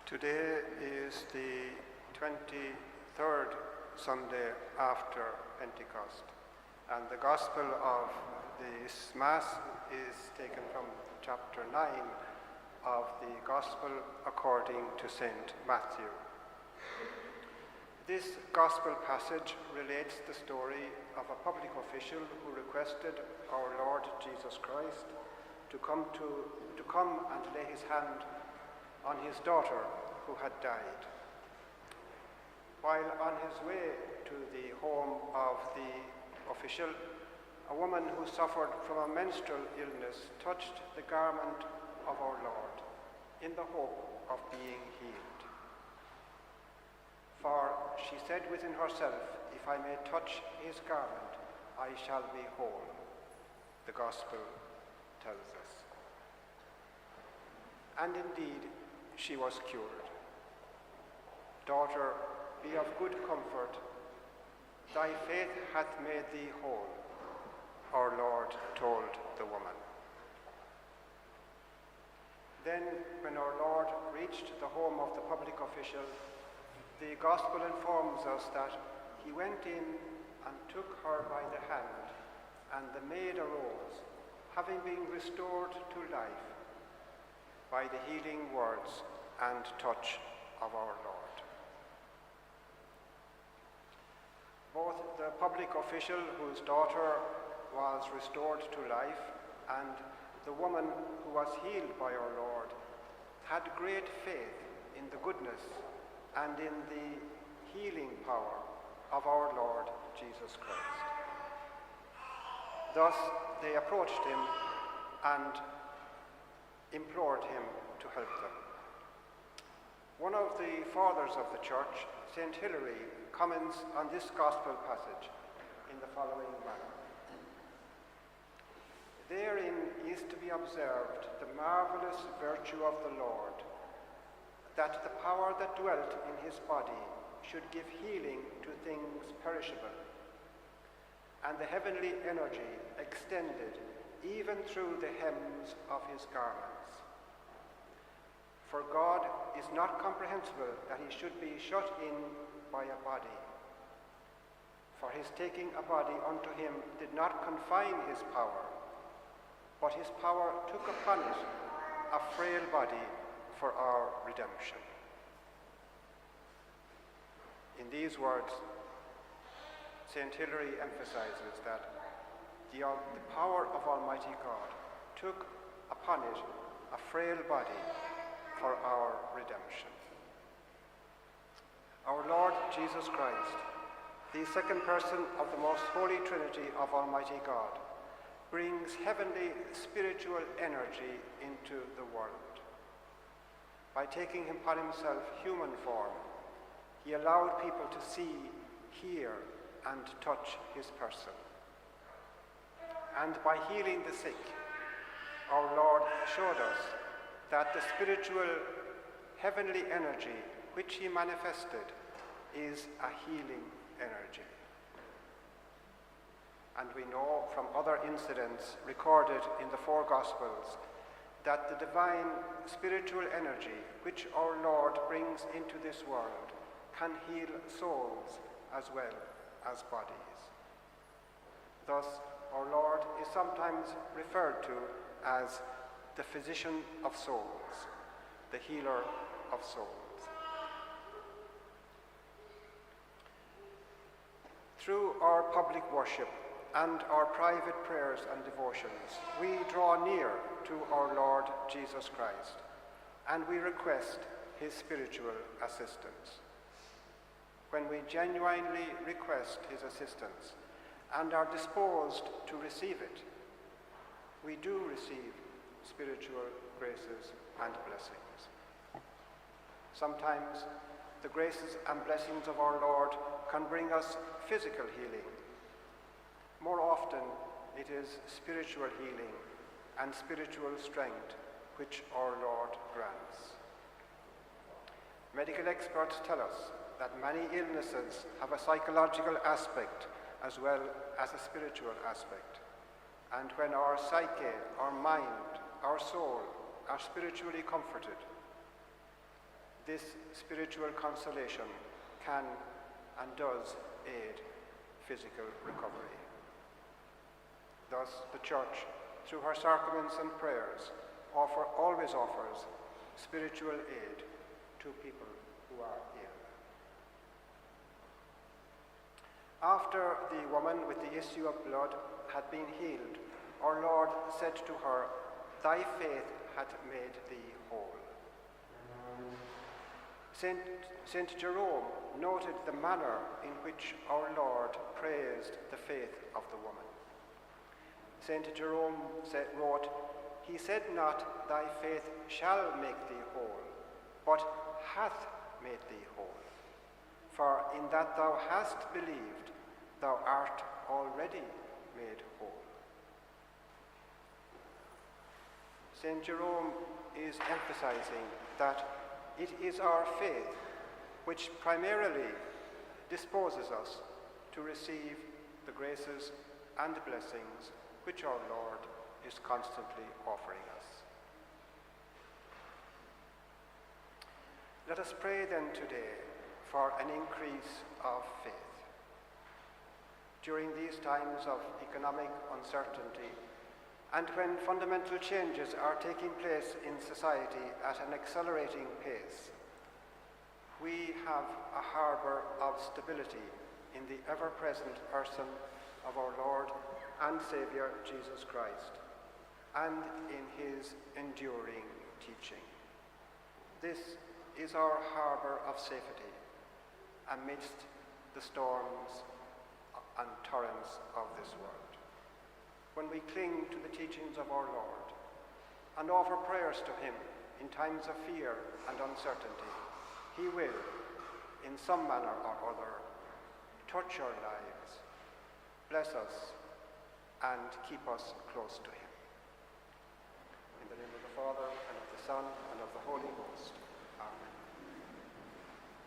Today is the 23rd Sunday after Pentecost, and the Gospel of this Mass is taken from chapter 9 of the Gospel according to St. Matthew. This Gospel passage relates the story of a public official who requested our Lord Jesus Christ to come and lay his hand on his daughter who had died. While on his way to the home of the official, a woman who suffered from a menstrual illness touched the garment of our Lord in the hope of being healed. For she said within herself, "If I may touch his garment, I shall be whole," the Gospel tells us. And indeed, she was cured. "Daughter, be of good comfort. Thy faith hath made thee whole," our Lord told the woman. Then, when our Lord reached the home of the public official, the Gospel informs us that he went in and took her by the hand, and the maid arose, having been restored to life by the healing words and touch of our Lord. Both the public official whose daughter was restored to life and the woman who was healed by our Lord had great faith in the goodness and in the healing power of our Lord Jesus Christ. Thus they approached him and implored him to help them. One of the fathers of the Church, St. Hilary, comments on this Gospel passage in the following manner. "Therein is to be observed the marvelous virtue of the Lord, that the power that dwelt in his body should give healing to things perishable, and the heavenly energy extended even through the hems of his garments. For God is not comprehensible that he should be shut in by a body. For his taking a body unto him did not confine his power, but his power took upon it a frail body for our redemption." In these words, St. Hilary emphasizes that the power of Almighty God took upon it a frail body for our redemption. Our Lord Jesus Christ, the second person of the most holy Trinity of Almighty God, brings heavenly spiritual energy into the world. By taking upon himself human form, he allowed people to see, hear, and touch his person. And by healing the sick, our Lord showed us that the spiritual heavenly energy which he manifested is a healing energy. And we know from other incidents recorded in the four Gospels that the divine spiritual energy which our Lord brings into this world can heal souls as well as bodies. Thus, our Lord is sometimes referred to as the physician of souls, the healer of souls. Through our public worship and our private prayers and devotions, we draw near to our Lord Jesus Christ, and we request his spiritual assistance. When we genuinely request his assistance and are disposed to receive it, we do receive spiritual graces and blessings. Sometimes the graces and blessings of our Lord can bring us physical healing. More often, it is spiritual healing and spiritual strength which our Lord grants. Medical experts tell us that many illnesses have a psychological aspect as well as a spiritual aspect. And when our psyche, our mind, our soul are spiritually comforted, this spiritual consolation can and does aid physical recovery. Thus, the Church, through her sacraments and prayers, always offers spiritual aid to people who are ill. After the woman with the issue of blood had been healed, our Lord said to her, "Thy faith hath made thee whole." St. Jerome noted the manner in which our Lord praised the faith of the woman. St. Jerome wrote, "He said not, thy faith shall make thee whole, but hath made thee whole. For in that thou hast believed, thou art already made whole." St. Jerome is emphasizing that it is our faith which primarily disposes us to receive the graces and blessings which our Lord is constantly offering us. Let us pray then today for an increase of faith. During these times of economic uncertainty, and when fundamental changes are taking place in society at an accelerating pace, we have a harbour of stability in the ever-present person of our Lord and Saviour Jesus Christ, and in his enduring teaching. This is our harbour of safety amidst the storms and torrents of this world. When we cling to the teachings of our Lord and offer prayers to him in times of fear and uncertainty, he will, in some manner or other, touch our lives, bless us, and keep us close to him.